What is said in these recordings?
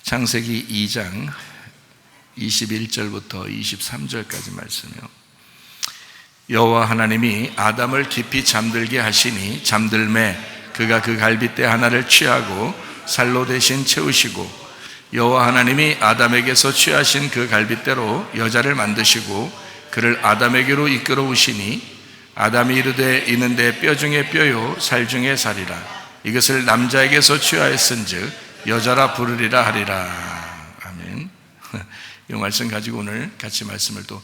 창세기 2장 21절부터 23절까지 말씀이요. 여호와 하나님이 아담을 깊이 잠들게 하시니 잠들매 그가 그 갈빗대 하나를 취하고 살로 대신 채우시고 여호와 하나님이 아담에게서 취하신 그 갈빗대로 여자를 만드시고 그를 아담에게로 이끌어오시니 아담이 이르되 이는 내 뼈 중에 뼈요 살 중에 살이라 이것을 남자에게서 취하였은즉 여자라 부르리라 하리라. 아멘. 이 말씀 가지고 오늘 같이 말씀을 또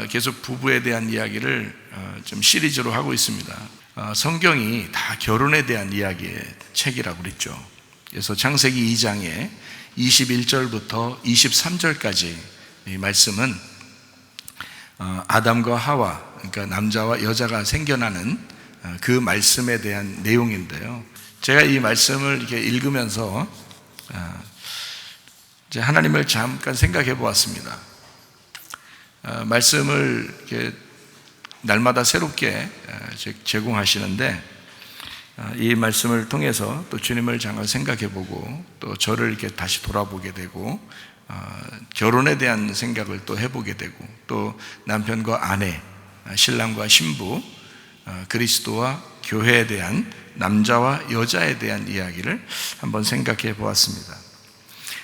계속 부부에 대한 이야기를 좀 시리즈로 하고 있습니다. 성경이 다 결혼에 대한 이야기의 책이라고 그랬죠. 그래서 창세기 2장에 21절부터 23절까지 이 말씀은 아담과 하와, 그러니까 남자와 여자가 생겨나는 그 말씀에 대한 내용인데요. 제가 이 말씀을 이렇게 읽으면서 이제 하나님을 잠깐 생각해 보았습니다. 말씀을 이렇게 날마다 새롭게 제공하시는데 이 말씀을 통해서 또 주님을 잠깐 생각해 보고 또 저를 이렇게 다시 돌아보게 되고 결혼에 대한 생각을 또 해보게 되고 또 남편과 아내, 신랑과 신부, 그리스도와 교회에 대한 남자와 여자에 대한 이야기를 한번 생각해 보았습니다.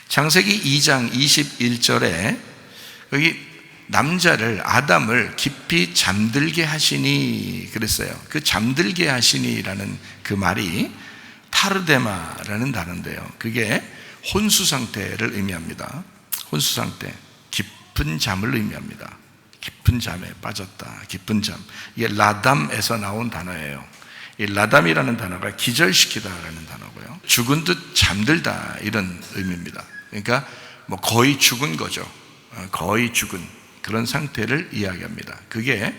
창세기 2장 21절에 여기 남자를 아담을 깊이 잠들게 하시니 그랬어요. 그 잠들게 하시니라는 그 말이 타르데마라는 단어인데요. 그게 혼수 상태를 의미합니다. 혼수 상태, 깊은 잠을 의미합니다. 깊은 잠에 빠졌다, 깊은 잠. 이게 라담에서 나온 단어예요. 이 라담이라는 단어가 기절시키다라는 단어고요. 죽은 듯 잠들다 이런 의미입니다. 그러니까 뭐 거의 죽은 거죠. 거의 죽은 그런 상태를 이야기합니다. 그게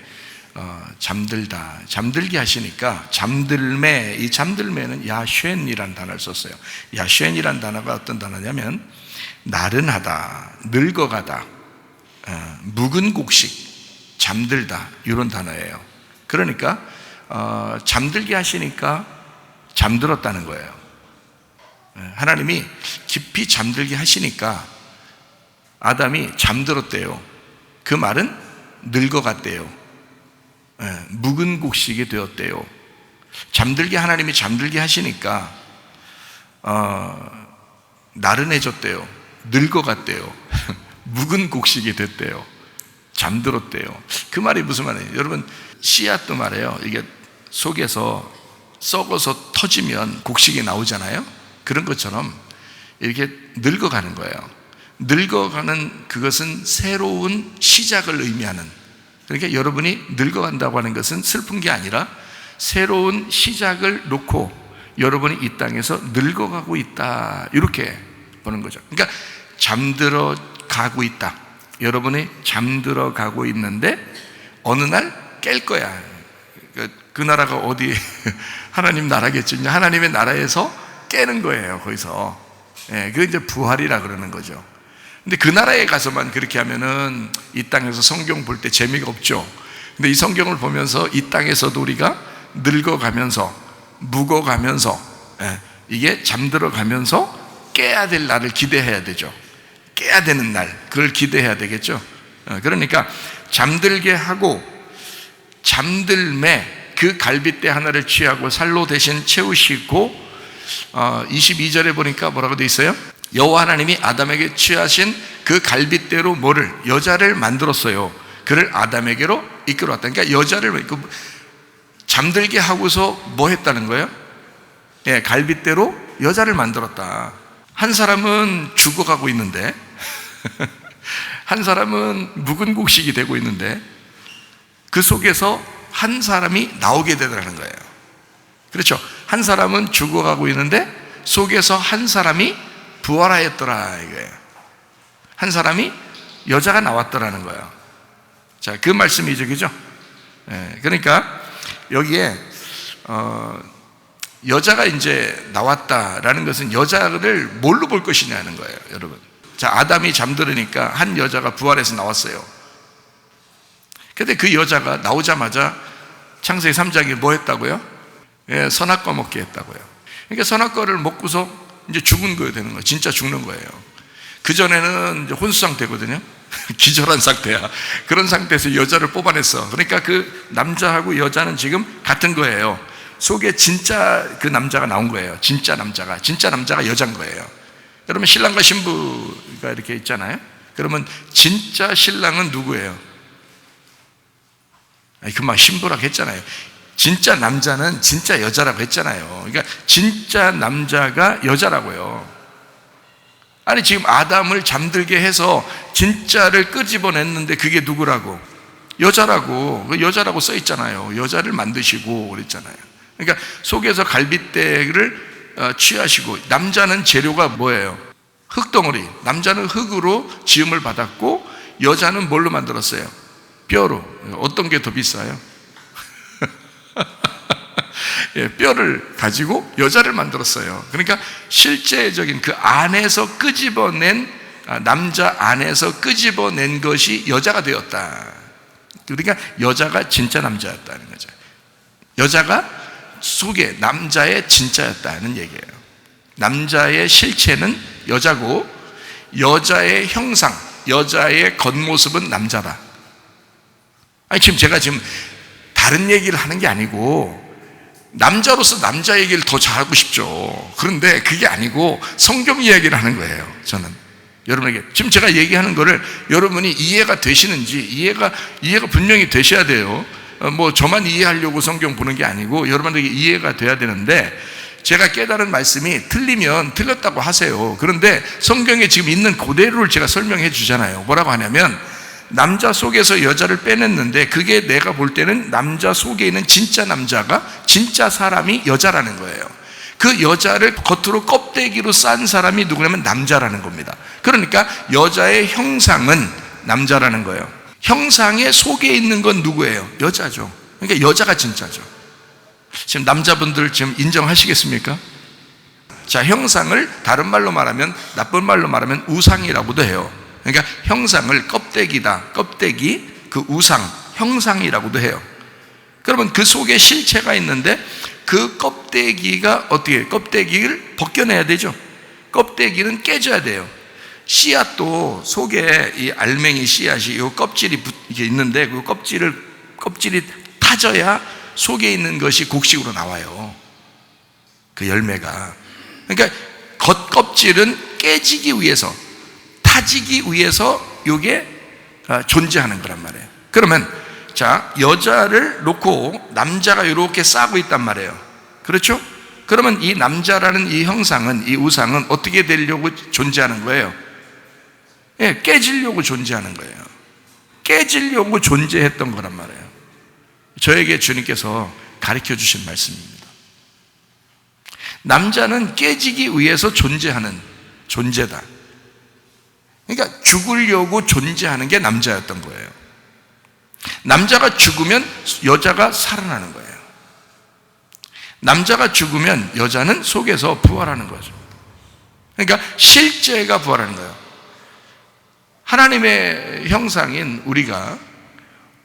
잠들다, 잠들게 하시니까 잠들매, 이 잠들매는 야쉔이라는 단어를 썼어요. 야쉔이라는 단어가 어떤 단어냐면 나른하다, 늙어가다, 묵은 곡식, 잠들다 이런 단어예요. 그러니까 잠들게 하시니까 잠들었다는 거예요. 하나님이 깊이 잠들게 하시니까 아담이 잠들었대요. 그 말은 늙어갔대요. 묵은 곡식이 되었대요. 잠들게 하나님이 잠들게 하시니까 나른해졌대요. 늙어갔대요. 묵은 곡식이 됐대요. 잠들었대요. 그 말이 무슨 말이에요? 여러분, 씨앗도 말이에요. 이게 속에서 썩어서 터지면 곡식이 나오잖아요. 그런 것처럼 이렇게 늙어가는 거예요. 늙어가는 그것은 새로운 시작을 의미하는, 그러니까 여러분이 늙어간다고 하는 것은 슬픈 게 아니라 새로운 시작을 놓고 여러분이 이 땅에서 늙어가고 있다 이렇게 보는 거죠. 그러니까 잠들어 가고 있다. 여러분이 잠들어 가고 있는데 어느 날 깰 거야. 그 나라가 어디 하나님 나라겠죠. 하나님의 나라에서 깨는 거예요. 거기서. 그게 이제 부활이라 그러는 거죠. 근데 그 나라에 가서만 그렇게 하면은 이 땅에서 성경 볼 때 재미가 없죠. 근데 이 성경을 보면서 이 땅에서도 우리가 늙어가면서 묵어가면서 이게 잠들어가면서 깨야 될 날을 기대해야 되죠. 깨야 되는 날, 그걸 기대해야 되겠죠. 그러니까 잠들게 하고 잠들매 그 갈빗대 하나를 취하고 살로 대신 채우시고 22절에 보니까 뭐라고 돼 있어요? 여호와 하나님이 아담에게 취하신 그 갈빗대로 뭐를? 여자를 만들었어요. 그를 아담에게로 이끌어왔다. 그러니까 여자를 잠들게 하고서 뭐 했다는 거예요? 갈빗대로 여자를 만들었다. 한 사람은 죽어가고 있는데 한 사람은 묵은 곡식이 되고 있는데 그 속에서 한 사람이 나오게 되더라는 거예요. 그렇죠? 한 사람은 죽어가고 있는데 속에서 한 사람이 부활하였더라 이거예요. 한 사람이 여자가 나왔더라는 거예요. 자, 그 말씀이죠, 그죠? 그러니까 여기에 여자가 이제 나왔다라는 것은 여자를 뭘로 볼 것이냐는 거예요, 여러분. 자, 아담이 잠들으니까 한 여자가 부활해서 나왔어요. 근데 그 여자가 나오자마자 창세기 3장에 뭐 했다고요? 선악과 먹게 했다고요. 그러니까 선악과를 먹고서 이제 죽은 거예요, 되는 거예요. 진짜 죽는 거예요. 그전에는 이제 혼수 상태거든요. 기절한 상태야. 그런 상태에서 여자를 뽑아냈어. 그러니까 그 남자하고 여자는 지금 같은 거예요. 속에 진짜 그 남자가 나온 거예요. 진짜 남자가 여자인 거예요. 그러면 신랑과 신부가 이렇게 있잖아요. 그러면 진짜 신랑은 누구예요? 금방 신부라고 했잖아요. 진짜 남자는 진짜 여자라고 했잖아요. 그러니까 진짜 남자가 여자라고요. 아니 지금 아담을 잠들게 해서 진짜를 끄집어냈는데 그게 누구라고? 여자라고. 여자라고 써 있잖아요. 여자를 만드시고 그랬잖아요. 그러니까 속에서 갈빗대를 취하시고, 남자는 재료가 뭐예요? 흙덩어리. 남자는 흙으로 지음을 받았고, 여자는 뭘로 만들었어요? 뼈로. 어떤 게 더 비싸요? 예, 뼈를 가지고 여자를 만들었어요. 그러니까 실제적인 그 안에서 끄집어낸, 남자 안에서 끄집어낸 것이 여자가 되었다. 그러니까 여자가 진짜 남자였다는 거죠. 여자가 속에 남자의 진짜였다는 얘기예요. 남자의 실체는 여자고, 여자의 형상, 여자의 겉모습은 남자다. 아니 제가 지금 다른 얘기를 하는 게 아니고, 남자로서 남자 얘기를 더 잘하고 싶죠. 그런데 그게 아니고 성경 이야기를 하는 거예요. 저는 여러분에게 지금 제가 얘기하는 거를 여러분이 이해가 되시는지, 이해가 분명히 되셔야 돼요. 뭐 저만 이해하려고 성경 보는 게 아니고 여러분에게 이해가 돼야 되는데, 제가 깨달은 말씀이 틀리면 틀렸다고 하세요. 그런데 성경에 지금 있는 그대로를 제가 설명해 주잖아요. 뭐라고 하냐면, 남자 속에서 여자를 빼냈는데 그게 내가 볼 때는 남자 속에 있는 진짜 남자가, 진짜 사람이 여자라는 거예요. 그 여자를 겉으로 껍데기로 싼 사람이 누구냐면 남자라는 겁니다. 그러니까 여자의 형상은 남자라는 거예요. 형상의 속에 있는 건 누구예요? 여자죠. 그러니까 여자가 진짜죠. 지금 남자분들 지금 인정하시겠습니까? 자, 형상을 다른 말로 말하면, 나쁜 말로 말하면 우상이라고도 해요. 그러니까 형상을 껍데기다, 껍데기, 그 우상, 형상이라고도 해요. 그러면 그 속에 실체가 있는데 그 껍데기가 어떻게, 껍데기를 벗겨내야 되죠. 껍데기는 깨져야 돼요. 씨앗도 속에 이 알맹이 씨앗이 이 껍질이 이게 있는데, 그 껍질이 타져야 속에 있는 것이 곡식으로 나와요. 그 열매가. 그러니까 겉껍질은 깨지기 위해서, 타지기 위해서 이게 존재하는 거란 말이에요. 그러면 자, 여자를 놓고 남자가 이렇게 싸고 있단 말이에요. 그렇죠? 그러면 이 남자라는 이 형상은, 이 우상은 어떻게 되려고 존재하는 거예요? 예, 깨지려고 존재하는 거예요. 깨지려고 존재했던 거란 말이에요. 저에게 주님께서 가르쳐 주신 말씀입니다. 남자는 깨지기 위해서 존재하는 존재다. 그러니까 죽으려고 존재하는 게 남자였던 거예요. 남자가 죽으면 여자가 살아나는 거예요. 남자가 죽으면 여자는 속에서 부활하는 거죠. 그러니까 실제가 부활하는 거예요. 하나님의 형상인 우리가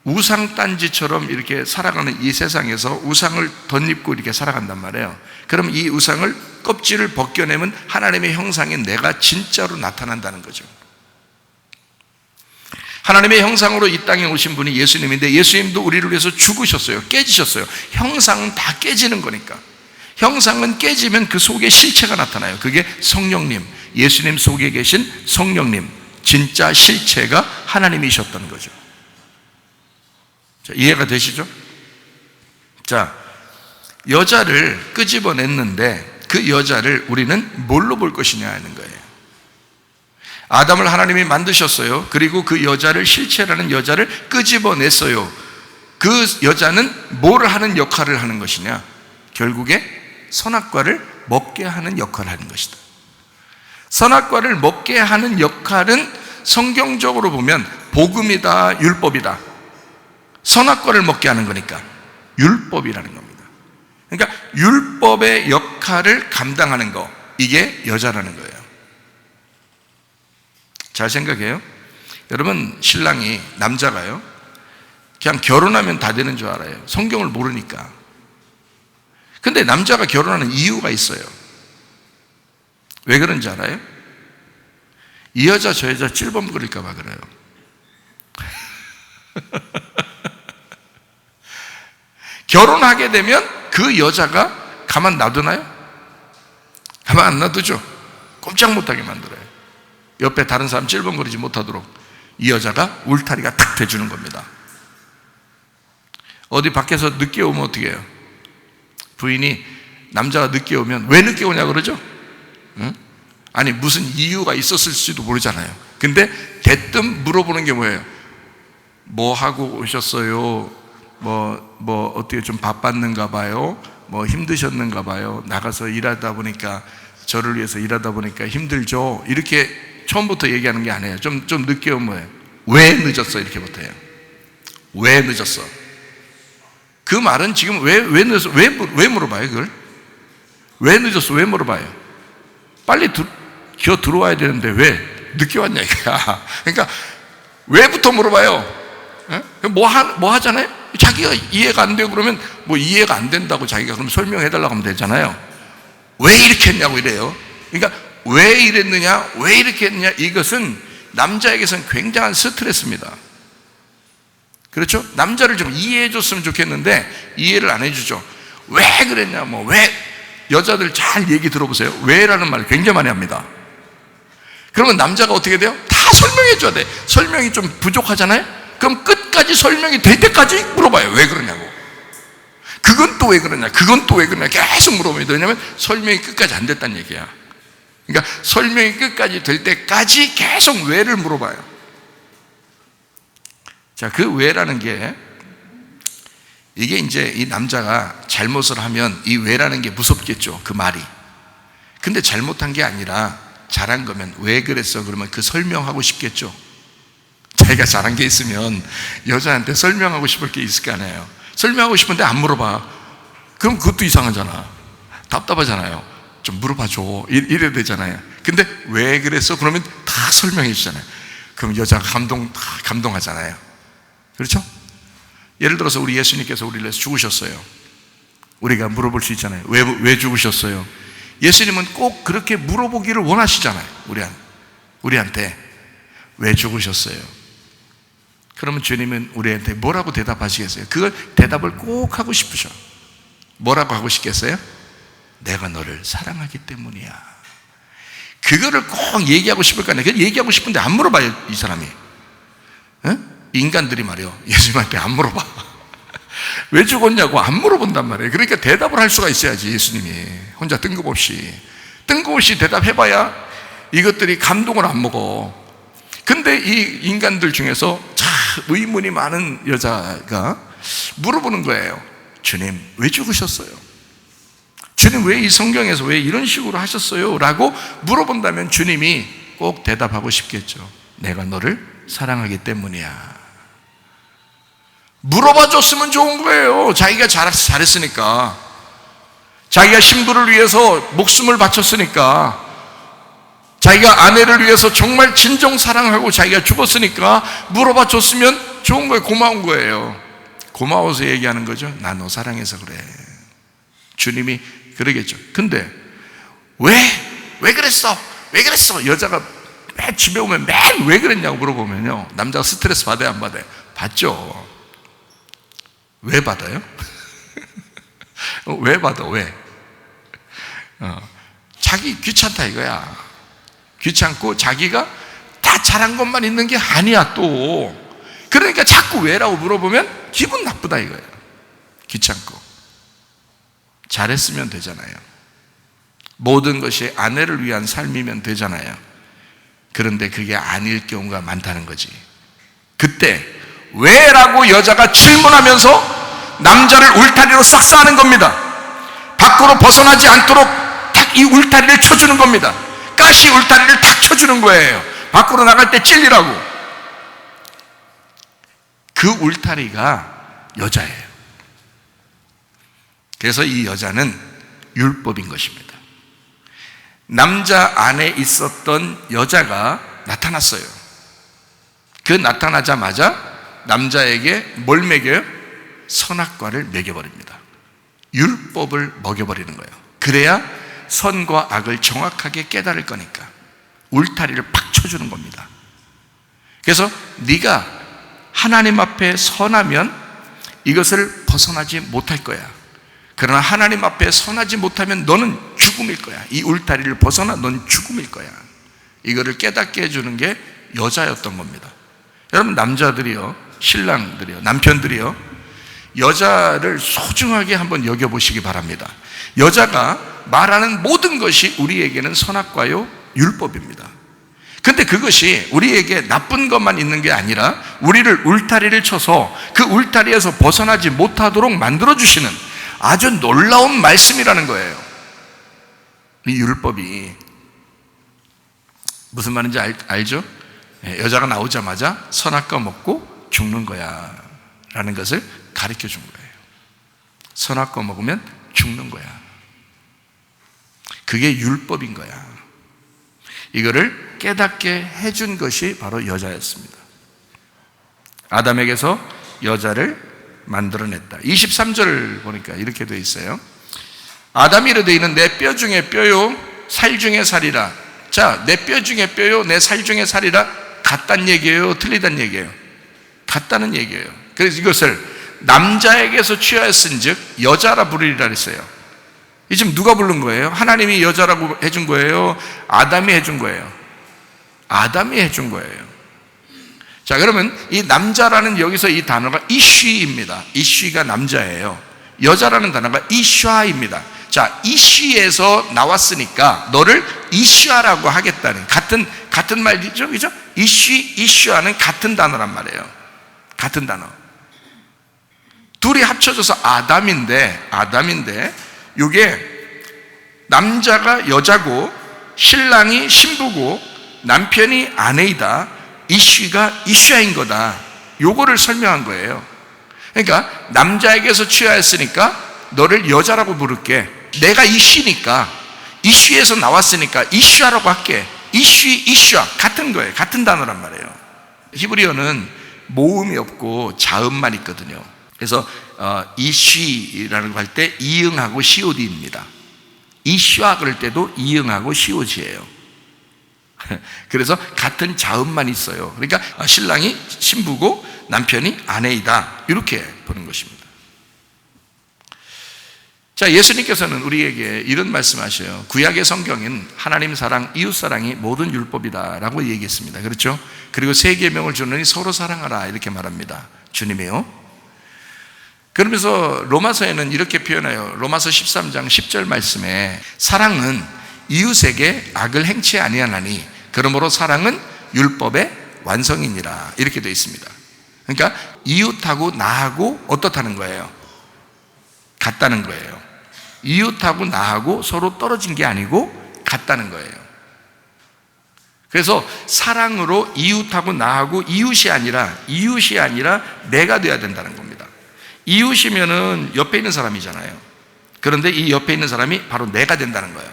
우상단지처럼 이렇게 살아가는 이 세상에서 우상을 덧입고 이렇게 살아간단 말이에요. 그럼 이 우상을, 껍질을 벗겨내면 하나님의 형상인 내가 진짜로 나타난다는 거죠. 하나님의 형상으로 이 땅에 오신 분이 예수님인데, 예수님도 우리를 위해서 죽으셨어요. 깨지셨어요. 형상은 다 깨지는 거니까. 형상은 깨지면 그 속에 실체가 나타나요. 그게 성령님, 예수님 속에 계신 성령님, 진짜 실체가 하나님이셨던 거죠. 자, 이해가 되시죠? 자, 여자를 끄집어냈는데 그 여자를 우리는 뭘로 볼 것이냐 하는 거예요. 아담을 하나님이 만드셨어요. 그리고 그 여자를, 실체라는 여자를 끄집어냈어요. 그 여자는 뭘 하는 역할을 하는 것이냐? 결국에 선악과를 먹게 하는 역할을 하는 것이다. 선악과를 먹게 하는 역할은 성경적으로 보면 복음이다, 율법이다. 선악과를 먹게 하는 거니까 율법이라는 겁니다. 그러니까 율법의 역할을 감당하는 거, 이게 여자라는 거예요. 잘 생각해요. 여러분, 신랑이, 남자가요, 그냥 결혼하면 다 되는 줄 알아요. 성경을 모르니까. 근데 남자가 결혼하는 이유가 있어요. 왜 그런지 알아요? 이 여자 저 여자 찔범거릴까 봐 그래요. 결혼하게 되면 그 여자가 가만 놔두나요? 가만 안 놔두죠. 꼼짝 못하게 만들어요. 옆에 다른 사람 찔범거리지 못하도록 이 여자가 울타리가 탁 돼주는 겁니다. 어디 밖에서 늦게 오면 어떻게 해요? 부인이 남자가 늦게 오면 왜 늦게 오냐 그러죠? 응? 아니 무슨 이유가 있었을지도 모르잖아요. 근데 대뜸 물어보는 게 뭐예요? 뭐 하고 오셨어요? 뭐 어떻게 좀 바빴는가 봐요? 뭐 힘드셨는가 봐요? 나가서 일하다 보니까 저를 위해서 일하다 보니까 힘들죠? 이렇게 처음부터 얘기하는 게 아니에요. 좀 늦게 오면 뭐예요? 왜 늦었어? 이렇게부터 해요. 왜 늦었어? 그 말은 지금 왜 늦었어? 왜 물어봐요 그걸? 왜 늦었어? 왜 물어봐요? 빨리 기어 들어와야 되는데 왜 늦게 왔냐 이거야. 그러니까 왜부터 물어봐요. 뭐 하잖아요? 자기가 이해가 안 되고 그러면 뭐 이해가 안 된다고 자기가 그럼 설명해 달라고 하면 되잖아요. 왜 이렇게 했냐고 이래요. 그러니까 왜 이랬느냐, 왜 이렇게 했느냐, 이것은 남자에게서는 굉장한 스트레스입니다. 그렇죠? 남자를 좀 이해해 줬으면 좋겠는데 이해를 안 해주죠. 왜 그랬냐, 왜. 여자들 잘 얘기 들어보세요. 왜라는 말을 굉장히 많이 합니다. 그러면 남자가 어떻게 돼요? 다 설명해 줘야 돼. 설명이 좀 부족하잖아요? 그럼 끝까지 설명이 될 때까지 물어봐요. 왜 그러냐고. 그건 또 왜 그러냐, 그건 또 왜 그러냐 계속 물어봅니다. 왜냐하면 설명이 끝까지 안 됐다는 얘기야. 그러니까 설명이 끝까지 될 때까지 계속 왜를 물어봐요. 자, 그 왜라는 게 이게 이제 이 남자가 잘못을 하면 이 왜라는 게 무섭겠죠. 그 말이. 근데 잘못한 게 아니라 잘한 거면 왜 그랬어? 그러면 그 설명하고 싶겠죠. 자기가 잘한 게 있으면 여자한테 설명하고 싶을 게 있을 거 아니에요. 설명하고 싶은데 안 물어봐. 그럼 그것도 이상하잖아. 답답하잖아요. 좀 물어봐줘. 이래야 되잖아요. 근데 왜 그랬어? 그러면 다 설명해 주잖아요. 그럼 여자가 감동하잖아요. 그렇죠? 예를 들어서 우리 예수님께서 우리를 위해서 죽으셨어요. 우리가 물어볼 수 있잖아요. 왜 죽으셨어요? 예수님은 꼭 그렇게 물어보기를 원하시잖아요. 우리한테 왜 죽으셨어요? 그러면 주님은 우리한테 뭐라고 대답하시겠어요? 그걸 대답을 꼭 하고 싶으셔. 뭐라고 하고 싶겠어요? 내가 너를 사랑하기 때문이야. 그거를 꼭 얘기하고 싶을 거 아니에요. 얘기하고 싶은데 안 물어봐요, 이 사람이. 인간들이 말이요, 예수님한테 안 물어봐. 왜 죽었냐고 안 물어본단 말이에요. 그러니까 대답을 할 수가 있어야지. 예수님이 혼자 뜬금없이 대답해봐야 이것들이 감동을 안 먹어. 근데 이 인간들 중에서 참 의문이 많은 여자가 물어보는 거예요. 주님 왜 죽으셨어요? 주님 왜 이 성경에서 왜 이런 식으로 하셨어요? 라고 물어본다면 주님이 꼭 대답하고 싶겠죠. 내가 너를 사랑하기 때문이야. 물어봐 줬으면 좋은 거예요. 자기가 잘했으니까, 자기가 신부를 위해서 목숨을 바쳤으니까, 자기가 아내를 위해서 정말 진정 사랑하고 자기가 죽었으니까 물어봐 줬으면 좋은 거예요. 고마운 거예요. 고마워서 얘기하는 거죠. 나 너 사랑해서 그래. 주님이 그러겠죠. 근데 왜 그랬어? 왜 그랬어? 여자가 맨 집에 오면 맨 왜 그랬냐고 물어보면요, 남자가 스트레스 받아요, 안 받아요? 받죠. 왜 받아요? 왜 받아? 왜? 자기 귀찮다 이거야. 귀찮고 자기가 다 잘한 것만 있는 게 아니야 또. 그러니까 자꾸 왜라고 물어보면 기분 나쁘다 이거예요. 귀찮고. 잘했으면 되잖아요. 모든 것이 아내를 위한 삶이면 되잖아요. 그런데 그게 아닐 경우가 많다는 거지. 그때 왜라고 여자가 질문하면서 남자를 울타리로 싹싸하는 겁니다. 밖으로 벗어나지 않도록 탁 이 울타리를 쳐주는 겁니다. 가시 울타리를 탁 쳐주는 거예요. 밖으로 나갈 때 찔리라고. 그 울타리가 여자예요. 그래서 이 여자는 율법인 것입니다. 남자 안에 있었던 여자가 나타났어요. 그 나타나자마자 남자에게 뭘 먹여요? 선악과를 먹여버립니다. 율법을 먹여버리는 거예요. 그래야 선과 악을 정확하게 깨달을 거니까. 울타리를 팍 쳐주는 겁니다. 그래서 네가 하나님 앞에 선하면 이것을 벗어나지 못할 거야. 그러나 하나님 앞에 선하지 못하면 너는 죽음일 거야. 이 울타리를 벗어나 넌 죽음일 거야. 이거를 깨닫게 해주는 게 여자였던 겁니다. 여러분, 남자들이요, 신랑들이요, 남편들이요, 여자를 소중하게 한번 여겨보시기 바랍니다. 여자가 말하는 모든 것이 우리에게는 선악과요 율법입니다. 근데 그것이 우리에게 나쁜 것만 있는 게 아니라 우리를 울타리를 쳐서 그 울타리에서 벗어나지 못하도록 만들어주시는 아주 놀라운 말씀이라는 거예요. 이 율법이 무슨 말인지 알죠? 여자가 나오자마자 선악과 먹고 죽는 거야 라는 것을 가르쳐 준 거예요. 선악과 먹으면 죽는 거야. 그게 율법인 거야. 이거를 깨닫게 해준 것이 바로 여자였습니다. 아담에게서 여자를 만들어냈다. 23절 보니까 이렇게 되어 있어요. 아담이 이르되 내 뼈 중에 뼈요 살 중에 살이라. 자, 내 뼈 중에 뼈요 내 살 중에 살이라. 같단 얘기예요, 틀리단 얘기예요? 같다는 얘기예요. 그래서 이것을 남자에게서 취하였은즉 여자라 부르리라 그랬어요. 이 지금 누가 부른 거예요? 하나님이 여자라고 해준 거예요? 아담이 해준 거예요? 아담이 해준 거예요. 자, 그러면 이 남자라는 여기서 이 단어가 이쉬입니다. 이쉬가 남자예요. 여자라는 단어가 이샤입니다. 자, 이쉬에서 나왔으니까 너를 이샤라고 하겠다는 같은 말이죠, 그죠? 이쉬하는 같은 단어란 말이에요. 같은 단어. 둘이 합쳐져서 아담인데 이게 남자가 여자고 신랑이 신부고 남편이 아내이다. 이쉬가 이샤인 거다. 요거를 설명한 거예요. 그러니까 남자에게서 취하였으니까 너를 여자라고 부를게. 내가 이쉬니까 이쉬에서 나왔으니까 이샤라고 할게. 이쉬 같은 거예요. 같은 단어란 말이에요. 히브리어는 모음이 없고 자음만 있거든요. 그래서 이쉬라는 거 할 때 이응하고 시오디입니다. 이쉬와 그럴 때도 이응하고 시오지예요. 그래서 같은 자음만 있어요. 그러니까 신랑이 신부고 남편이 아내이다, 이렇게 보는 것입니다. 자, 예수님께서는 우리에게 이런 말씀하셔요. 구약의 성경은 하나님 사랑, 이웃 사랑이 모든 율법이다라고 얘기했습니다. 그렇죠? 그리고 세 계명을 주느니 서로 사랑하라, 이렇게 말합니다. 주님이요. 그러면서 로마서에는 이렇게 표현해요. 로마서 13장 10절 말씀에 사랑은 이웃에게 악을 행치 아니하나니 그러므로 사랑은 율법의 완성이니라, 이렇게 되어 있습니다. 그러니까 이웃하고 나하고 어떻다는 거예요? 같다는 거예요. 이웃하고 나하고 서로 떨어진 게 아니고 같다는 거예요. 그래서 사랑으로 이웃하고 나하고 이웃이 아니라 내가 돼야 된다는 겁니다. 이웃이면은 옆에 있는 사람이잖아요. 그런데 이 옆에 있는 사람이 바로 내가 된다는 거예요.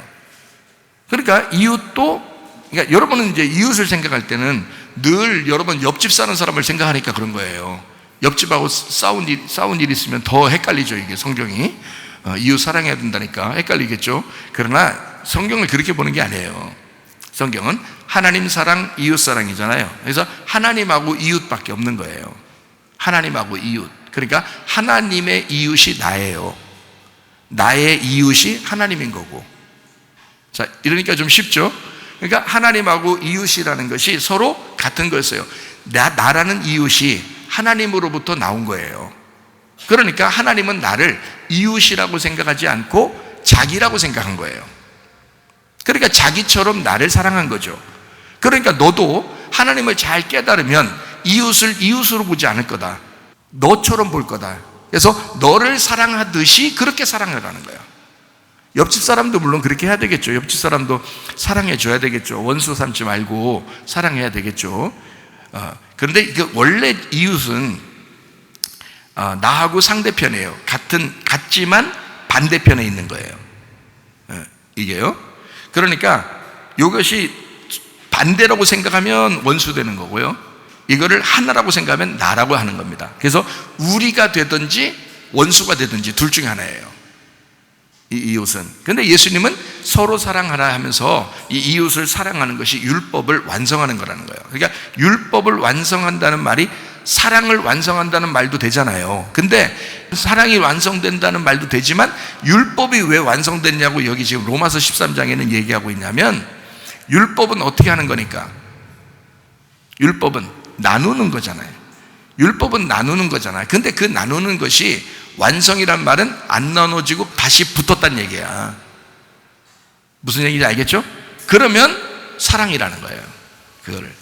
그러니까 그러니까 여러분은 이제 이웃을 생각할 때는 늘 여러분 옆집 사는 사람을 생각하니까 그런 거예요. 옆집하고 싸운 일 있으면 더 헷갈리죠, 이게 성경이. 이웃 사랑해야 된다니까 헷갈리겠죠. 그러나 성경을 그렇게 보는 게 아니에요. 성경은 하나님 사랑, 이웃 사랑이잖아요. 그래서 하나님하고 이웃밖에 없는 거예요. 하나님하고 이웃. 그러니까 하나님의 이웃이 나예요. 나의 이웃이 하나님인 거고. 자, 이러니까 좀 쉽죠? 그러니까 하나님하고 이웃이라는 것이 서로 같은 거였어요. 나라는 이웃이 하나님으로부터 나온 거예요. 그러니까 하나님은 나를 이웃이라고 생각하지 않고 자기라고 생각한 거예요. 그러니까 자기처럼 나를 사랑한 거죠. 그러니까 너도 하나님을 잘 깨달으면 이웃을 이웃으로 보지 않을 거다. 너처럼 볼 거다. 그래서 너를 사랑하듯이 그렇게 사랑을 하는 거야. 옆집 사람도 물론 그렇게 해야 되겠죠. 옆집 사람도 사랑해 줘야 되겠죠. 원수 삼지 말고 사랑해야 되겠죠. 그런데 원래 이웃은 나하고 상대편이에요. 같지만 반대편에 있는 거예요. 이게요. 그러니까 이것이 반대라고 생각하면 원수 되는 거고요. 이거를 하나라고 생각하면 나라고 하는 겁니다. 그래서 우리가 되든지 원수가 되든지 둘 중에 하나예요, 이 이웃은. 그런데 예수님은 서로 사랑하라 하면서 이 이웃을 사랑하는 것이 율법을 완성하는 거라는 거예요. 그러니까 율법을 완성한다는 말이 사랑을 완성한다는 말도 되잖아요. 근데 사랑이 완성된다는 말도 되지만 율법이 왜 완성됐냐고 여기 지금 로마서 13장에는 얘기하고 있냐면, 율법은 어떻게 하는 거니까? 율법은 나누는 거잖아요. 율법은 나누는 거잖아요. 근데 그 나누는 것이, 완성이란 말은 안 나눠지고 다시 붙었다는 얘기야. 무슨 얘기인지 알겠죠? 그러면 사랑이라는 거예요. 그거를.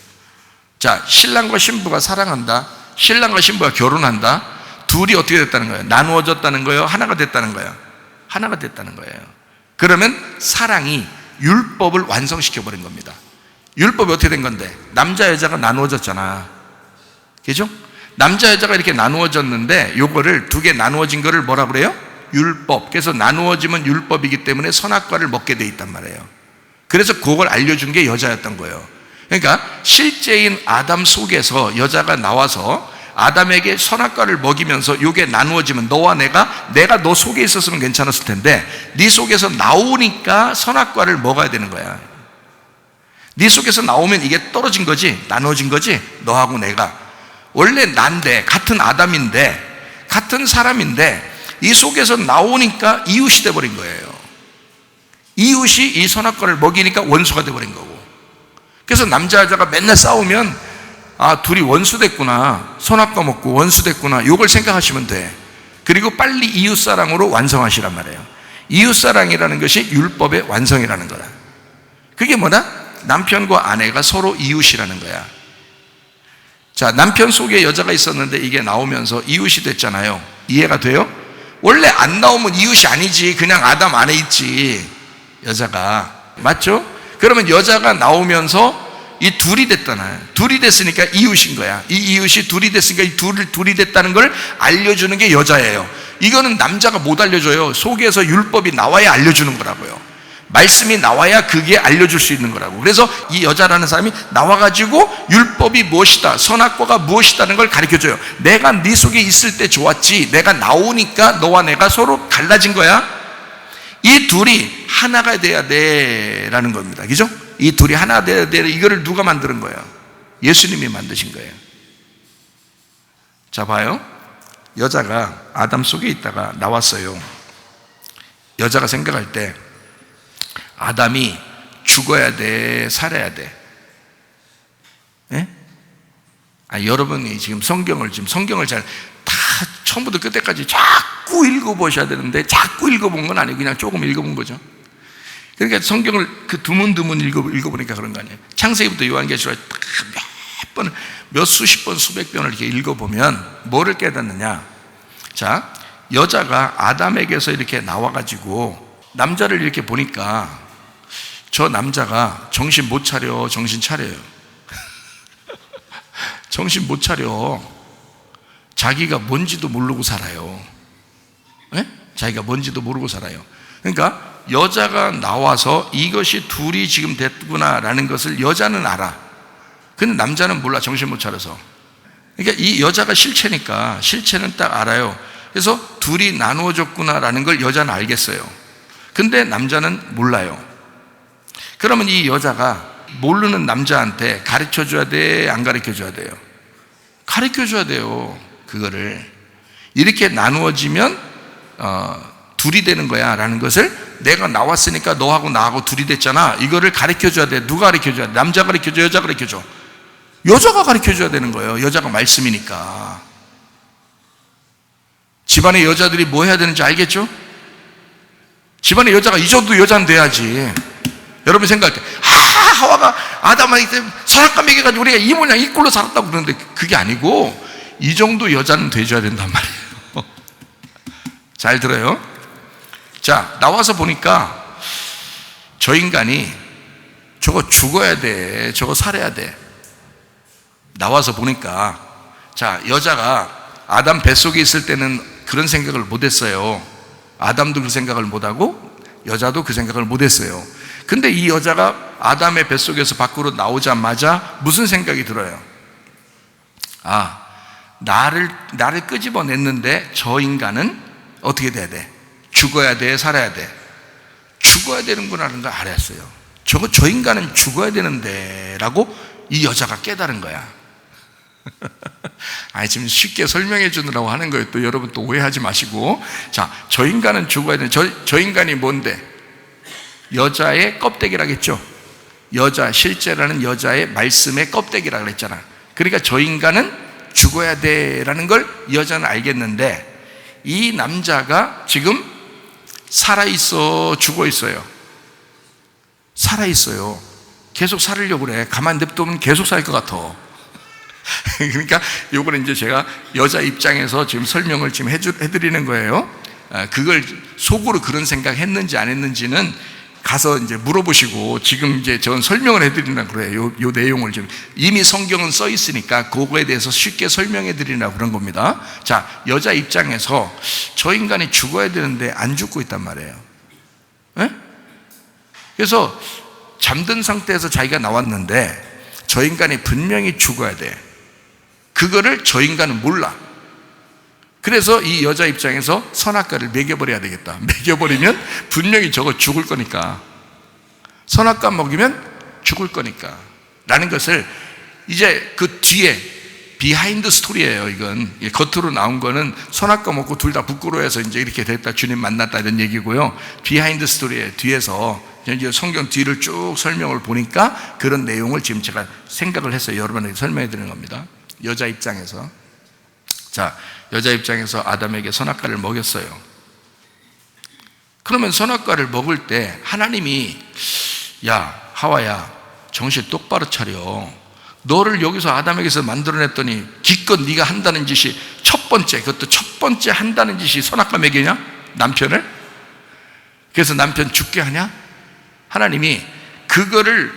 자, 신랑과 신부가 사랑한다, 신랑과 신부가 결혼한다, 둘이 어떻게 됐다는 거예요? 나누어졌다는 거예요? 하나가 됐다는 거예요? 하나가 됐다는 거예요. 그러면 사랑이 율법을 완성시켜버린 겁니다. 율법이 어떻게 된 건데? 남자 여자가 나누어졌잖아. 그죠? 남자 여자가 이렇게 나누어졌는데, 요거를 두 개 나누어진 거를 뭐라 그래요? 율법. 그래서 나누어지면 율법이기 때문에 선악과를 먹게 돼 있단 말이에요. 그래서 그걸 알려준 게 여자였던 거예요. 그러니까 실제인 아담 속에서 여자가 나와서 아담에게 선악과를 먹이면서 요게 나누어지면, 너와 내가 너 속에 있었으면 괜찮았을 텐데 네 속에서 나오니까 선악과를 먹어야 되는 거야. 네 속에서 나오면 이게 떨어진 거지, 나누어진 거지. 너하고 내가 원래 난데, 같은 아담인데, 같은 사람인데, 이 속에서 나오니까 이웃이 돼버린 거예요. 이웃이 이 선악과를 먹이니까 원수가 돼버린 거고. 그래서 남자 여자가 맨날 싸우면, 아, 둘이 원수 됐구나, 선악과 먹고 원수 됐구나, 이걸 생각하시면 돼. 그리고 빨리 이웃사랑으로 완성하시란 말이에요. 이웃사랑이라는 것이 율법의 완성이라는 거야. 그게 뭐다? 남편과 아내가 서로 이웃이라는 거야. 자, 남편 속에 여자가 있었는데 이게 나오면서 이웃이 됐잖아요. 이해가 돼요? 원래 안 나오면 이웃이 아니지, 그냥 아담 안에 있지, 여자가. 맞죠? 그러면 여자가 나오면서 이 둘이 됐잖아요. 둘이 됐으니까 이웃인 거야. 이 이웃이 둘이 됐으니까 이 둘이 됐다는 걸 알려주는 게 여자예요. 이거는 남자가 못 알려줘요. 속에서 율법이 나와야 알려주는 거라고요. 말씀이 나와야 그게 알려줄 수 있는 거라고. 그래서 이 여자라는 사람이 나와가지고 율법이 무엇이다, 선악과가 무엇이다는 걸 가르쳐줘요. 내가 네 속에 있을 때 좋았지, 내가 나오니까 너와 내가 서로 갈라진 거야. 이 둘이 하나가 돼야 돼라는 겁니다. 그죠? 이 둘이 하나 돼야 돼. 이거를 누가 만드는 거예요? 예수님이 만드신 거예요. 자, 봐요. 여자가 아담 속에 있다가 나왔어요. 여자가 생각할 때 아담이 죽어야 돼, 살아야 돼? 예? 여러분이 지금 성경을 잘 다 처음부터 끝까지 자꾸 읽어보셔야 되는데, 자꾸 읽어본 건 아니고 그냥 조금 읽어본 거죠. 그러니까 성경을 그 드문드문 읽어보니까 그런 거 아니에요. 창세기부터 요한계시록 몇 번, 몇 수십 번, 수백 번을 이렇게 읽어보면 뭐를 깨닫느냐? 자, 여자가 아담에게서 이렇게 나와가지고 남자를 이렇게 보니까 저 남자가 정신 못 차려, 정신 차려요. 정신 못 차려. 자기가 뭔지도 모르고 살아요. 네? 자기가 뭔지도 모르고 살아요. 그러니까 여자가 나와서 이것이 둘이 지금 됐구나라는 것을 여자는 알아. 근데 남자는 몰라, 정신 못 차려서. 그러니까 이 여자가 실체니까, 실체는 딱 알아요. 그래서 둘이 나누어졌구나라는 걸 여자는 알겠어요. 근데 남자는 몰라요. 그러면 이 여자가 모르는 남자한테 가르쳐줘야 돼, 안 가르쳐줘야 돼요? 가르쳐줘야 돼요. 그거를 이렇게 나누어지면 둘이 되는 거야 라는 것을, 내가 나왔으니까 너하고 나하고 둘이 됐잖아, 이거를 가르쳐줘야 돼. 누가 가르쳐줘야 돼? 남자가 가르쳐줘, 여자가 가르쳐줘? 여자가 가르쳐줘야 되는 거예요. 여자가 말씀이니까. 집안의 여자들이 뭐 해야 되는지 알겠죠? 집안의 여자가 이 정도 여자는 돼야지. 여러분 생각할 때, 하와가 아담한테 선악과 먹여가지고 우리가 이 모양 이 꼴로 살았다고 그러는데, 그게 아니고 이 정도 여자는 돼줘야 된단 말이에요. 잘 들어요? 자, 나와서 보니까 저 인간이 저거 죽어야 돼, 저거 살아야 돼. 나와서 보니까, 자, 여자가 아담 뱃속에 있을 때는 그런 생각을 못했어요. 아담도 그 생각을 못하고 여자도 그 생각을 못했어요. 근데 이 여자가 아담의 뱃속에서 밖으로 나오자마자 무슨 생각이 들어요? 아, 나를 끄집어냈는데 저 인간은 어떻게 돼야 돼? 죽어야 돼, 살아야 돼? 죽어야 되는구나라는 걸 알았어요. 저 인간은 죽어야 되는데 라고 이 여자가 깨달은 거야. 아니, 지금 쉽게 설명해 주느라고 하는 거예요. 또 여러분 또 오해하지 마시고. 자, 저 인간은 죽어야 되는, 저 인간이 뭔데? 여자의 껍데기라겠죠. 실제라는 여자의 말씀의 껍데기라고 그랬잖아. 그러니까 저 인간은 죽어야 돼라는 걸 이 여자는 알겠는데, 이 남자가 지금 살아있어, 죽어있어요? 살아있어요. 계속 살으려고 그래. 가만히 냅두면 계속 살 것 같아. 그러니까 요거는 이제 제가 여자 입장에서 지금 설명을 지금 해드리는 거예요. 그걸 속으로 그런 생각 했는지 안 했는지는 가서 이제 물어보시고, 지금 이제 전 설명을 해드리려고 그래요. 요 내용을 지금 이미 성경은 써 있으니까 그거에 대해서 쉽게 설명해 드리려고 그런 겁니다. 자, 여자 입장에서 저 인간이 죽어야 되는데 안 죽고 있단 말이에요. 네? 그래서 잠든 상태에서 자기가 나왔는데 저 인간이 분명히 죽어야 돼. 그거를 저 인간은 몰라. 그래서 이 여자 입장에서 선악과를 먹여버려야 되겠다. 먹여버리면 분명히 저거 죽을 거니까, 선악과 먹이면 죽을 거니까 라는 것을, 이제 그 뒤에 비하인드 스토리예요. 이건 겉으로 나온 거는 선악과 먹고 둘 다 부끄러워해서 이제 이렇게 됐다, 주님 만났다 이런 얘기고요. 비하인드 스토리에 뒤에서 이제 성경 뒤를 쭉 설명을 보니까 그런 내용을 지금 제가 생각을 했어요. 여러분에게 설명해 드리는 겁니다. 여자 입장에서. 자, 여자 입장에서 아담에게 선악과를 먹였어요. 그러면 선악과를 먹을 때 하나님이, 야 하와야 정신 똑바로 차려. 너를 여기서 아담에게서 만들어냈더니 기껏 네가 한다는 짓이 첫 번째, 그것도 첫 번째 한다는 짓이 선악과 먹이냐? 남편을? 그래서 남편 죽게 하냐? 하나님이 그거를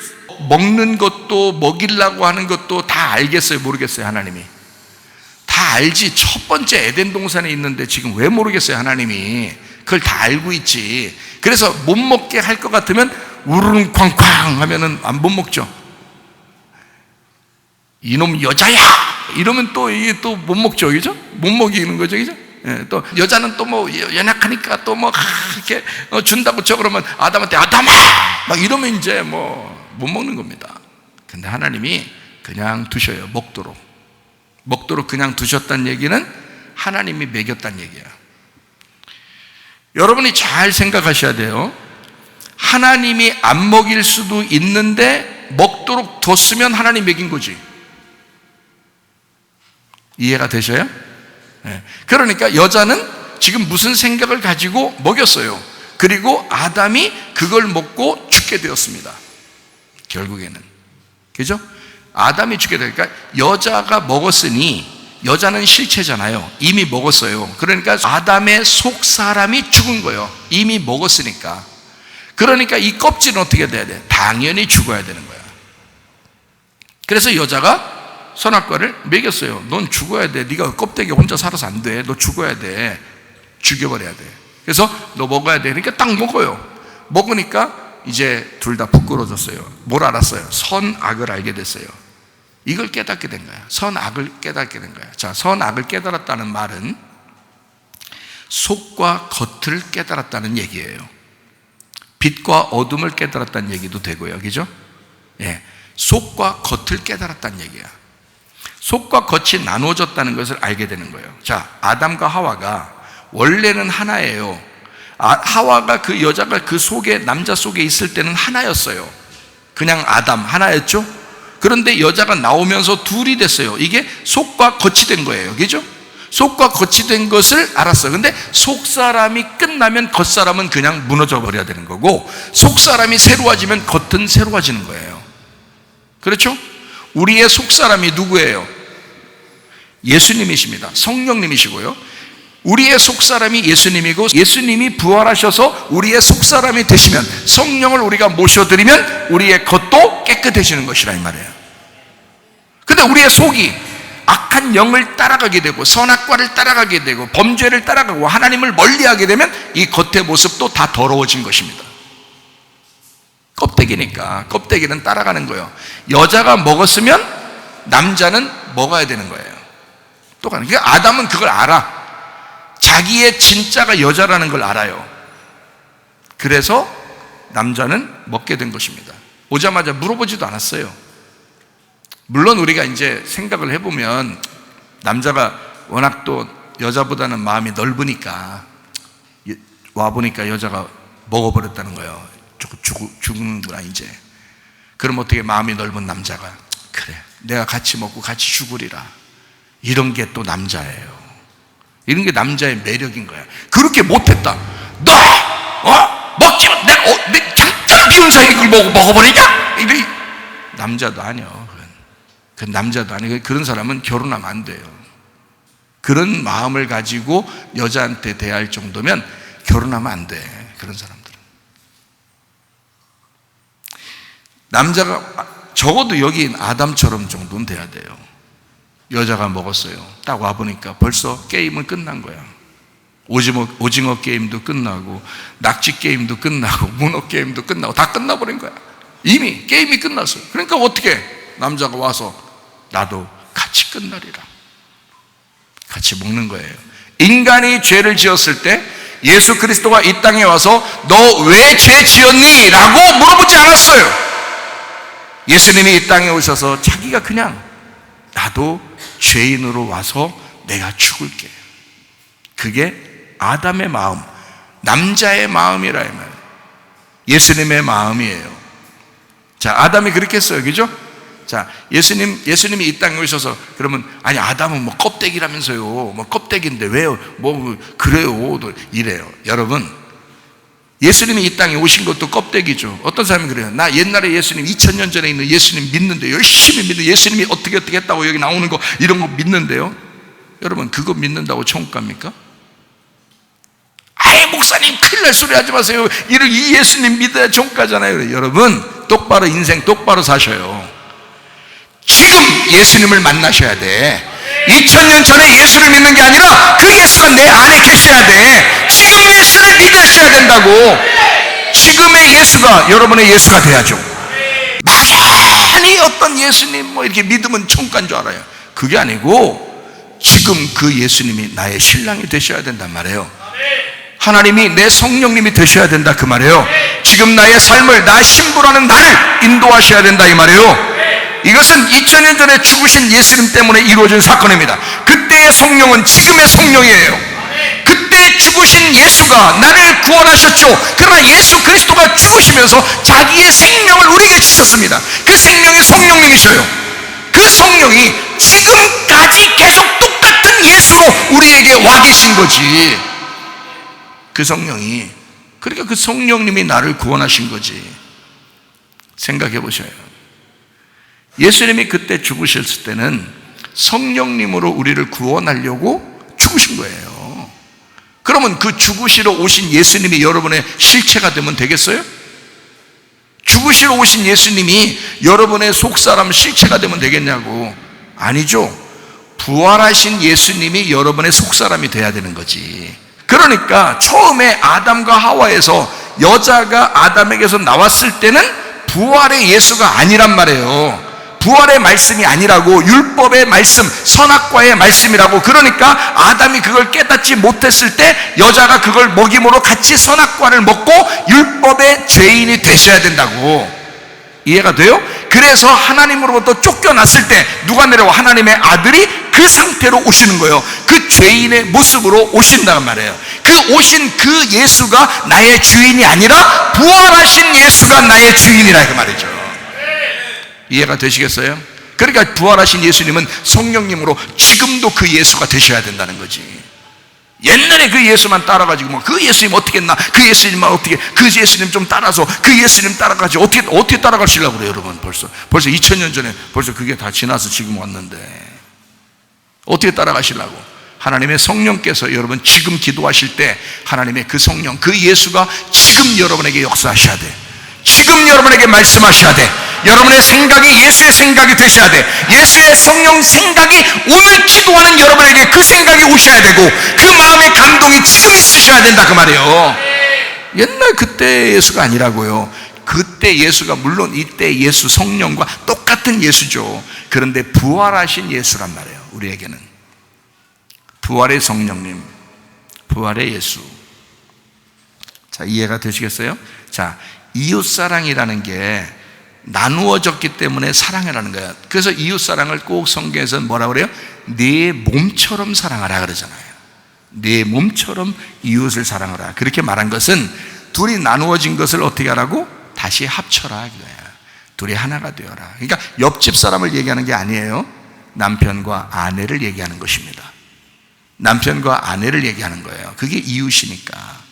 먹는 것도, 먹이려고 하는 것도 다 알겠어요, 모르겠어요? 하나님이 다 알지. 첫 번째 에덴 동산에 있는데 지금 왜 모르겠어요? 하나님이 그걸 다 알고 있지. 그래서 못 먹게 할 것 같으면 우르릉 쾅쾅 하면은 못 먹죠. 이놈 여자야 이러면 또 이게 또 못 먹죠, 그죠? 못 먹이는 거죠, 그죠? 예, 또 여자는 또 뭐 연약하니까 또 뭐 이렇게 준다고 쳐 그러면 아담한테 아담아 막 이러면 이제 뭐 못 먹는 겁니다. 근데 하나님이 그냥 두셔요. 먹도록 그냥 두셨다는 얘기는 하나님이 먹였다는 얘기야. 여러분이 잘 생각하셔야 돼요. 하나님이 안 먹일 수도 있는데 먹도록 뒀으면 하나님 먹인 거지. 이해가 되셔요? 네. 그러니까 여자는 지금 무슨 생각을 가지고 먹였어요. 그리고 아담이 그걸 먹고 죽게 되었습니다. 결국에는. 그죠? 아담이 죽게 되니까 여자가 먹었으니, 여자는 실체잖아요. 이미 먹었어요. 그러니까 아담의 속 사람이 죽은 거예요. 이미 먹었으니까. 그러니까 이 껍질은 어떻게 돼야 돼? 당연히 죽어야 되는 거야. 그래서 여자가 선악과를 먹였어요. 넌 죽어야 돼. 네가 껍데기 혼자 살아서 안 돼. 너 죽어야 돼. 죽여버려야 돼. 그래서 너 먹어야 돼. 그러니까 딱 먹어요. 먹으니까 이제 둘 다 부끄러워졌어요. 뭘 알았어요? 선악을 알게 됐어요. 이걸 깨닫게 된 거야. 선악을 깨닫게 된 거야. 자, 선악을 깨달았다는 말은 속과 겉을 깨달았다는 얘기예요. 빛과 어둠을 깨달았다는 얘기도 되고요. 그죠? 예. 속과 겉을 깨달았다는 얘기야. 속과 겉이 나누어졌다는 것을 알게 되는 거예요. 자, 아담과 하와가 원래는 하나예요. 하와가 그 여자가 그 속에, 남자 속에 있을 때는 하나였어요. 그냥 아담 하나였죠? 그런데 여자가 나오면서 둘이 됐어요. 이게 속과 겉이 된 거예요. 그죠? 속과 겉이 된 것을 알았어요. 근데 속 사람이 끝나면 겉 사람은 그냥 무너져 버려야 되는 거고, 속 사람이 새로워지면 겉은 새로워지는 거예요. 그렇죠? 우리의 속 사람이 누구예요? 예수님이십니다. 성령님이시고요. 우리의 속사람이 예수님이고, 예수님이 부활하셔서 우리의 속사람이 되시면, 성령을 우리가 모셔드리면 우리의 겉도 깨끗해지는 것이라 이 말이에요. 근데 우리의 속이 악한 영을 따라가게 되고, 선악과를 따라가게 되고, 범죄를 따라가고 하나님을 멀리하게 되면 이 겉의 모습도 다 더러워진 것입니다. 껍데기니까 껍데기는 따라가는 거예요. 여자가 먹었으면 남자는 먹어야 되는 거예요. 똑같은. 그러니까 아담은 그걸 알아. 자기의 진짜가 여자라는 걸 알아요. 그래서 남자는 먹게 된 것입니다. 오자마자 물어보지도 않았어요. 물론 우리가 이제 생각을 해보면 남자가 워낙 또 여자보다는 마음이 넓으니까 와보니까 여자가 먹어버렸다는 거예요. 죽는구나 이제. 그럼 어떻게 마음이 넓은 남자가 그래 내가 같이 먹고 같이 죽으리라, 이런 게 또 남자예요. 이런 게 남자의 매력인 거야. 그렇게 못했다. 너 먹지 마. 내가 잠깐 비운 사이에 그걸 먹어버리냐? 이래. 남자도 아니요. 그 남자도 아니고 그런 사람은 결혼하면 안 돼요. 그런 마음을 가지고 여자한테 대할 정도면 결혼하면 안 돼. 그런 사람들은. 남자가 적어도 여기 아담처럼 정도는 돼야 돼요. 여자가 먹었어요. 딱 와보니까 벌써 게임은 끝난 거야. 오징어 게임도 끝나고 낙지 게임도 끝나고 문어 게임도 끝나고 다 끝나버린 거야. 이미 게임이 끝났어요. 그러니까 어떻게 남자가 와서 나도 같이 끝나리라, 같이 먹는 거예요. 인간이 죄를 지었을 때 예수 그리스도가 이 땅에 와서 너 왜 죄 지었니? 라고 물어보지 않았어요. 예수님이 이 땅에 오셔서 자기가 그냥 나도 죄인으로 와서 내가 죽을게. 그게 아담의 마음, 남자의 마음이라 이 말이에요. 예수님의 마음이에요. 자, 아담이 그렇게 했어요. 그죠? 자, 예수님이 이 땅에 오셔서 그러면 아니 아담은 뭐 껍데기라면서요. 뭐 껍데기인데 왜요? 뭐 그래요. 이래요. 여러분, 예수님이 이 땅에 오신 것도 껍데기죠. 어떤 사람이 그래요. 나 옛날에 예수님 2000년 전에 있는 예수님 믿는데, 열심히 믿는 예수님이 어떻게 했다고 여기 나오는 거 이런 거 믿는데요. 여러분, 그거 믿는다고 천국 갑니까? 아예 목사님 큰일 날 소리 하지 마세요. 이 예수님 믿어야 천국 가잖아요. 여러분, 똑바로 인생 똑바로 사셔요. 지금 예수님을 만나셔야 돼. 2000년 전에 예수를 믿는 게 아니라 그 예수가 내 안에 계셔야 돼. 지금 예수를 믿으셔야 된다고. 지금의 예수가 여러분의 예수가 돼야죠. 막연히 어떤 예수님 뭐 이렇게 믿으면 천국 간 줄 알아요. 그게 아니고 지금 그 예수님이 나의 신랑이 되셔야 된단 말이에요. 하나님이 내 성령님이 되셔야 된다 그 말이에요. 지금 나의 삶을, 나 신부라는 나를 인도하셔야 된다 이 말이에요. 이것은 2000년 전에 죽으신 예수님 때문에 이루어진 사건입니다. 그때의 성령은 지금의 성령이에요. 그때 죽으신 예수가 나를 구원하셨죠. 그러나 예수 그리스도가 죽으시면서 자기의 생명을 우리에게 주셨습니다. 그 생명이 성령님이셔요. 그 성령이 지금까지 계속 똑같은 예수로 우리에게 와 계신 거지. 그 성령이, 그러니까 그 성령님이 나를 구원하신 거지. 생각해 보셔요. 예수님이 그때 죽으셨을 때는 성령님으로 우리를 구원하려고 죽으신 거예요. 그러면 그 죽으시러 오신 예수님이 여러분의 실체가 되면 되겠어요? 죽으시러 오신 예수님이 여러분의 속사람 실체가 되면 되겠냐고. 아니죠. 부활하신 예수님이 여러분의 속사람이 돼야 되는 거지. 그러니까 처음에 아담과 하와에서 여자가 아담에게서 나왔을 때는 부활의 예수가 아니란 말이에요. 부활의 말씀이 아니라고, 율법의 말씀, 선악과의 말씀이라고. 그러니까 아담이 그걸 깨닫지 못했을 때 여자가 그걸 먹임으로 같이 선악과를 먹고 율법의 죄인이 되셔야 된다고. 이해가 돼요? 그래서 하나님으로부터 쫓겨났을 때 누가 내려와? 하나님의 아들이 그 상태로 오시는 거예요. 그 죄인의 모습으로 오신다는 말이에요. 그 오신 그 예수가 나의 주인이 아니라 부활하신 예수가 나의 주인이라 그 말이죠. 이해가 되시겠어요? 그러니까 부활하신 예수님은 성령님으로 지금도 그 예수가 되셔야 된다는 거지. 옛날에 그 예수만 따라가지고 뭐 그 예수님 어떻게 했나, 그 예수님만 어떻게, 그 예수님 좀 따라서 그 예수님 따라가지고 어떻게 따라가시려고 그래요. 여러분, 벌써 2000년 전에 벌써 그게 다 지나서 지금 왔는데 어떻게 따라가시려고? 하나님의 성령께서 여러분 지금 기도하실 때 하나님의 그 성령, 그 예수가 지금 여러분에게 역사하셔야 돼. 지금 여러분에게 말씀하셔야 돼. 여러분의 생각이 예수의 생각이 되셔야 돼. 예수의 성령 생각이 오늘 기도하는 여러분에게 그 생각이 오셔야 되고 그 마음의 감동이 지금 있으셔야 된다 그 말이에요. 옛날 그때 예수가 아니라고요. 그때 예수가 물론 이때 예수 성령과 똑같은 예수죠. 그런데 부활하신 예수란 말이에요. 우리에게는 부활의 성령님, 부활의 예수. 자, 이해가 되시겠어요? 자, 이웃사랑이라는 게 나누어졌기 때문에 사랑이라는 거야. 그래서 이웃사랑을 꼭 성경에서 뭐라 그래요? 네 몸처럼 사랑하라 그러잖아요. 네 몸처럼 이웃을 사랑하라. 그렇게 말한 것은 둘이 나누어진 것을 어떻게 하라고? 다시 합쳐라 이거야. 둘이 하나가 되어라. 그러니까 옆집 사람을 얘기하는 게 아니에요. 남편과 아내를 얘기하는 것입니다. 남편과 아내를 얘기하는 거예요. 그게 이웃이니까.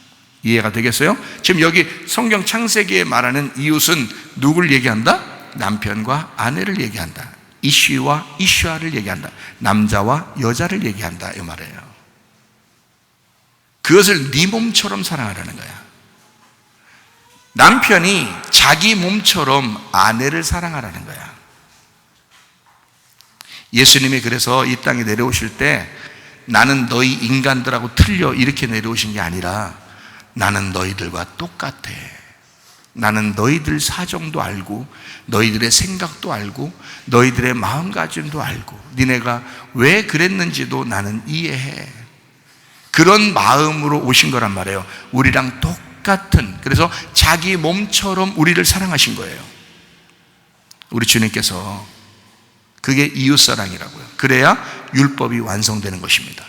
이해가 되겠어요? 지금 여기 성경 창세기에 말하는 이웃은 누굴 얘기한다? 남편과 아내를 얘기한다. 이쉬와 이쉬아를 얘기한다. 남자와 여자를 얘기한다 이 말이에요. 그것을 네 몸처럼 사랑하라는 거야. 남편이 자기 몸처럼 아내를 사랑하라는 거야. 예수님이 그래서 이 땅에 내려오실 때 나는 너희 인간들하고 틀려 이렇게 내려오신 게 아니라 나는 너희들과 똑같아. 나는 너희들 사정도 알고 너희들의 생각도 알고 너희들의 마음가짐도 알고 니네가 왜 그랬는지도 나는 이해해. 그런 마음으로 오신 거란 말이에요. 우리랑 똑같은, 그래서 자기 몸처럼 우리를 사랑하신 거예요. 우리 주님께서. 그게 이웃사랑이라고요. 그래야 율법이 완성되는 것입니다.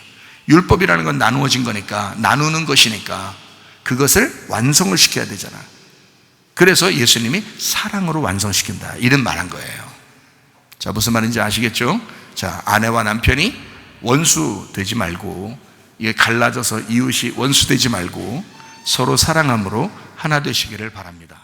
율법이라는 건 나누어진 거니까, 나누는 것이니까 그것을 완성을 시켜야 되잖아. 그래서 예수님이 사랑으로 완성시킨다 이런 말한 거예요. 자, 무슨 말인지 아시겠죠? 자, 아내와 남편이 원수 되지 말고, 이게 갈라져서 이웃이 원수 되지 말고 서로 사랑함으로 하나 되시기를 바랍니다.